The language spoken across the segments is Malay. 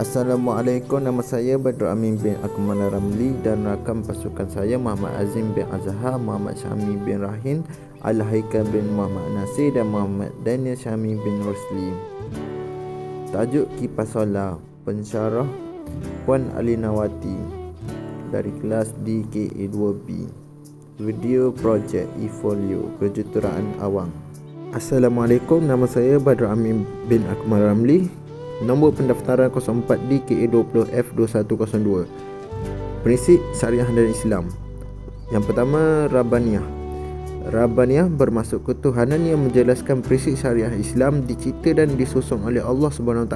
Assalamualaikum, nama saya Badrul Amin bin Akmal Ramli dan rakam pasukan saya Muhammad Azim bin Azhar, Muhammad Syami bin Rahin, Al-Haikal bin Muhammad Nasir dan Muhammad Daniel Syami bin Rosli. Tajuk Kipas Solar, pensyarah Puan Alinawati dari kelas DKA2B. Video projek e-folio kejuruteraan awang. Assalamualaikum, nama saya Badrul Amin bin Akmal Ramli. Nombor pendaftaran 04 DKA20F2102. Prinsip Syariah dan Islam. Yang pertama, Rabbaniyah. Rabbaniyah bermaksud ketuhanan yang menjelaskan prinsip syariah Islam dicipta dan disusun oleh Allah SWT.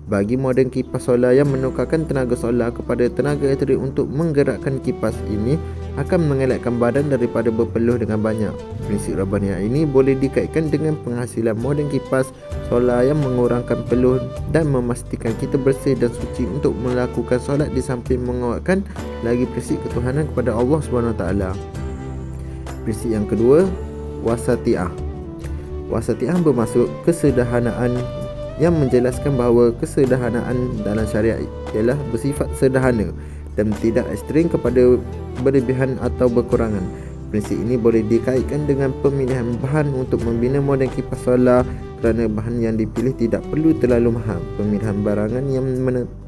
Bagi model kipas solar yang menukarkan tenaga solar kepada tenaga elektrik untuk menggerakkan kipas ini akan mengelakkan badan daripada berpeluh dengan banyak. Prinsip Rabbaniyah ini boleh dikaitkan dengan penghasilan model kipas solar yang mengurangkan peluh dan memastikan kita bersih dan suci untuk melakukan solat di samping menguatkan lagi prinsip ketuhanan kepada Allah SWT. Prinsip yang kedua, Wasatiyah. Wasatiyah bermaksud kesederhanaan yang menjelaskan bahawa kesederhanaan dalam syariat ialah bersifat sederhana dan tidak ekstrim kepada berlebihan atau berkurangan. Prinsip ini boleh dikaitkan dengan pemilihan bahan untuk membina model kipas solar kerana bahan yang dipilih tidak perlu terlalu mahal. Pemilihan barangan yang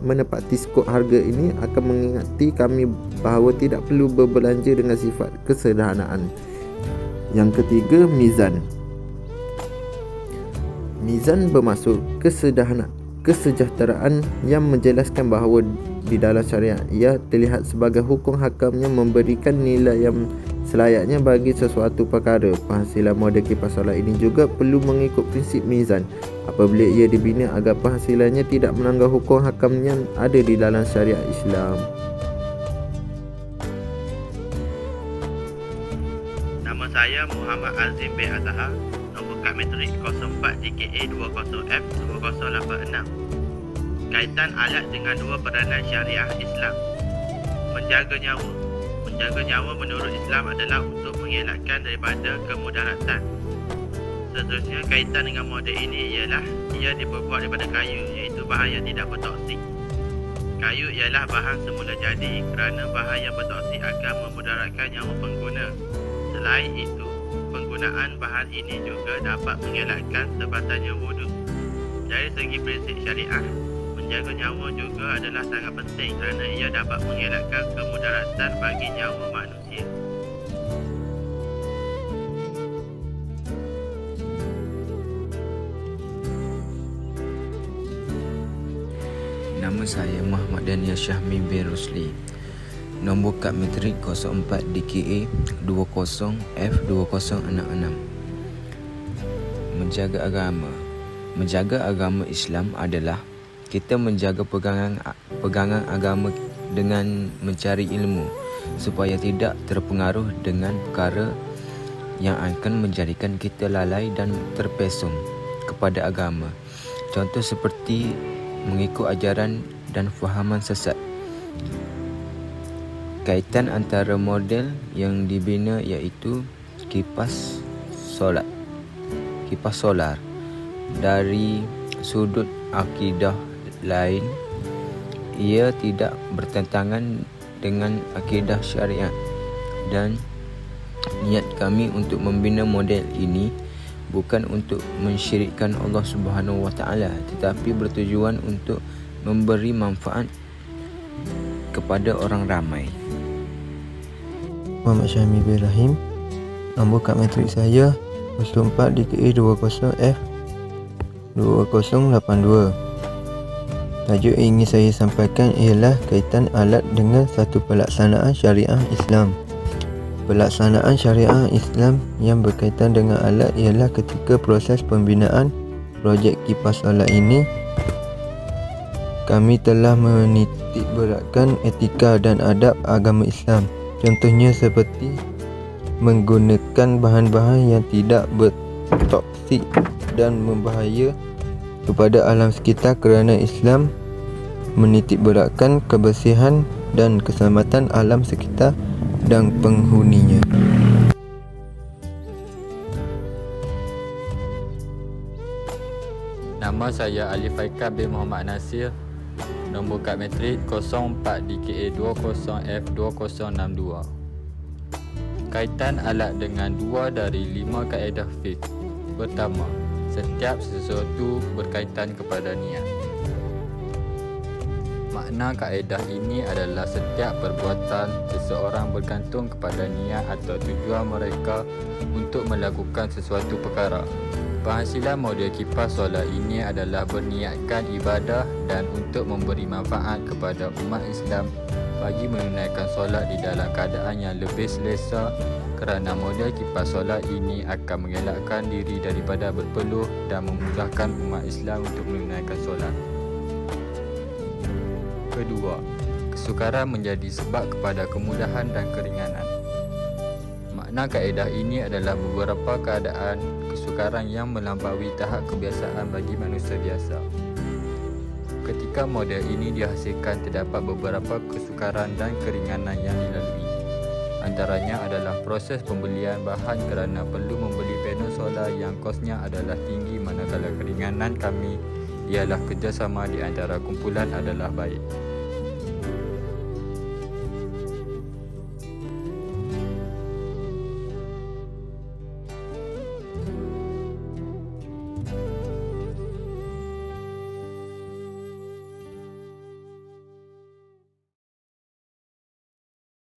menepati skop harga ini akan mengingati kami bahawa tidak perlu berbelanja dengan sifat kesederhanaan. Yang ketiga, Mizan. Mizan bermaksud kesejahteraan yang menjelaskan bahawa di dalam syariat ia terlihat sebagai hukum hakam yang memberikan nilai yang selayaknya bagi sesuatu perkara. Penghasilan model kipas solar ini juga perlu mengikut prinsip mizan apabila ia dibina agar penghasilannya tidak melanggar hukum hakam yang ada di dalam syariat Islam. Nama saya Muhammad Azim bin Azhar. Nombor kad metrik 04 DKA20F2086. Kaitan alat dengan dua peranan syariah Islam. Menjaga nyawa. Menjaga nyawa menurut Islam adalah untuk mengelakkan daripada kemudaratan. Seterusnya, kaitan dengan model ini ialah ia diperbuat daripada kayu, iaitu bahan yang tidak bertoksik. Kayu ialah bahan semula jadi kerana bahan yang bertoksik akan memudaratkan nyawa pengguna. Selain itu, penggunaan bahan ini juga dapat mengelakkan terbatalnya wudu. Dari segi prinsip syariah, menjaga nyawa juga adalah sangat penting kerana ia dapat mengelakkan kemudaratan bagi nyawa manusia. Nama saya Muhammad Daniel Syami bin Rosli. Nombor kad metrik 04 DKA20F2066. Menjaga agama. Menjaga agama Islam adalah kita menjaga pegangan agama dengan mencari ilmu supaya tidak terpengaruh dengan perkara yang akan menjadikan kita lalai dan terpesong kepada agama. Contoh seperti mengikut ajaran dan fahaman sesat. Kaitan antara model yang dibina iaitu kipas solar. Dari sudut akidah lain, ia tidak bertentangan dengan akidah syariat dan niat kami untuk membina model ini bukan untuk mensyirikkan Allah Subhanahu Wa Taala, tetapi bertujuan untuk memberi manfaat kepada orang ramai. Muhammad Syami bin Rahim. Nombor kad metrik saya 04 DKA20F2082. Tajuk yang ingin saya sampaikan ialah kaitan alat dengan satu pelaksanaan syariah Islam. Pelaksanaan syariah Islam yang berkaitan dengan alat ialah ketika proses pembinaan projek kipas solar ini, kami telah menitik beratkan etika dan adab agama Islam. Contohnya seperti menggunakan bahan-bahan yang tidak bertoksik dan membahaya kepada alam sekitar kerana Islam menitik beratkan kebersihan dan keselamatan alam sekitar dan penghuninya. Nama saya Ali Faikal bin Muhammad Nasir. Nombor kad metrik 04DKA20F2062. Kaitan alat dengan 2 dari 5 kaedah fiqh. Pertama, setiap sesuatu berkaitan kepada niat. Makna kaedah ini adalah setiap perbuatan seseorang bergantung kepada niat atau tujuan mereka untuk melakukan sesuatu perkara. Penghasilan model kipas solar ini adalah berniatkan ibadah dan untuk memberi manfaat kepada umat Islam bagi menunaikan solat di dalam keadaan yang lebih selesa, kerana model kipas solar ini akan mengelakkan diri daripada berpeluh dan memudahkan umat Islam untuk menunaikan solat. Kedua, kesukaran menjadi sebab kepada kemudahan dan keringanan. Makna kaedah ini adalah beberapa keadaan kesukaran yang melampaui tahap kebiasaan bagi manusia biasa. Ketika model ini dihasilkan, terdapat beberapa kesukaran dan keringanan yang dilalui. Antaranya adalah proses pembelian bahan kerana perlu membeli panel solar yang kosnya adalah tinggi, manakala keringanan kami ialah kerjasama di antara kumpulan adalah baik.